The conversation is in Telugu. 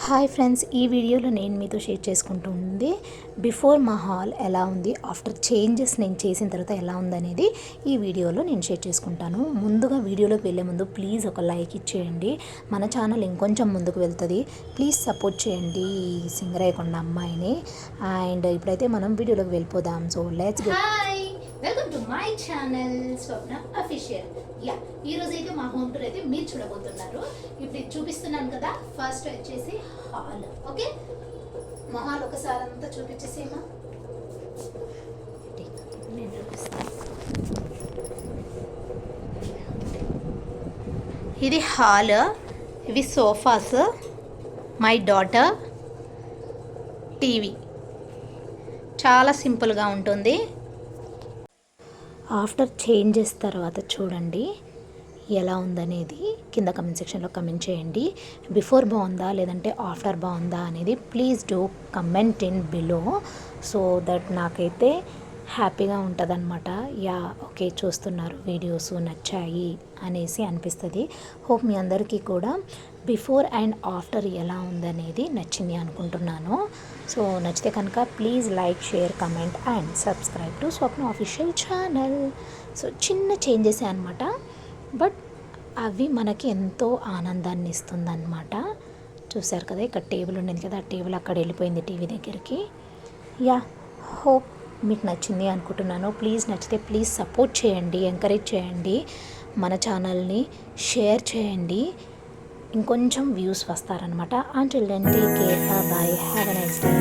హాయ్ ఫ్రెండ్స్, ఈ వీడియోలో నేను మీతో షేర్ చేసుకుంటుంది బిఫోర్ మా హాల్ ఎలా ఉంది, ఆఫ్టర్ చేంజెస్ నేను చేసిన తర్వాత ఎలా ఉందనేది ఈ వీడియోలో నేను షేర్ చేసుకుంటాను. ముందుగా వీడియోలోకి వెళ్ళే ముందు ప్లీజ్ ఒక లైక్ ఇచ్చేయండి. మన ఛానల్ ఇంకొంచెం ముందుకు వెళ్తుంది. ప్లీజ్ సపోర్ట్ చేయండి ఈ సింగరాయకొండ అమ్మాయిని. అండ్ ఇప్పుడైతే మనం వీడియోలోకి వెళ్ళిపోదాం. So let's go. Welcome to my channel Swapna official. ఈ రోజు అయితే మా హోమ్ టూర్ అయితే మీరు చూడబోతున్నారు. ఇప్పుడు ఇది చూపిస్తున్నాను కదా. ఫస్ట్ వచ్చేసి హాల్. ఓకే, మా హాల్ ఒకసారి అంతా చూపించేసేమా. నేను చూపిస్తాను. ఇది హాల్, ఇవి సోఫాస్, మై డాటర్, టీవీ. చాలా సింపుల్గా ఉంటుంది. ఆఫ్టర్ చేంజెస్ తర్వాత చూడండి ఎలా ఉందనేది కింద కమెంట్ సెక్షన్లో కమెంట్ చేయండి. బిఫోర్ బాగుందా లేదంటే ఆఫ్టర్ బాగుందా అనేది please do comment in below, so that నాకైతే హ్యాపీగా ఉంటుందన్నమాట. ఓకే, చూస్తున్నారు వీడియోస్ నచ్చాయి అనేసి అనిపిస్తుంది. హోప్ మీ అందరికీ కూడా బిఫోర్ అండ్ ఆఫ్టర్ ఎలా ఉందనేది నచ్చింది అనుకుంటున్నాను. సో నచ్చితే కనుక please like, share, comment and subscribe to Swapna official channel. So చిన్న చేంజెస్ అనమాట, బట్ అవి మనకి ఎంతో ఆనందాన్ని ఇస్తుందన్నమాట. చూసారు కదా, ఇక్కడ టేబుల్ ఉండేది కదా, ఆ టేబుల్ అక్కడ వెళ్ళిపోయింది టీవీ దగ్గరికి. హోప్ మీకు నచ్చింది అనుకుంటున్నాను. ప్లీజ్ నచ్చితే ప్లీజ్ సపోర్ట్ చేయండి, ఎంకరేజ్ చేయండి, మన ఛానల్ని షేర్ చేయండి. ఇంకొంచెం వ్యూస్ వస్తారనమాట. Until then take care, bye, have a nice day.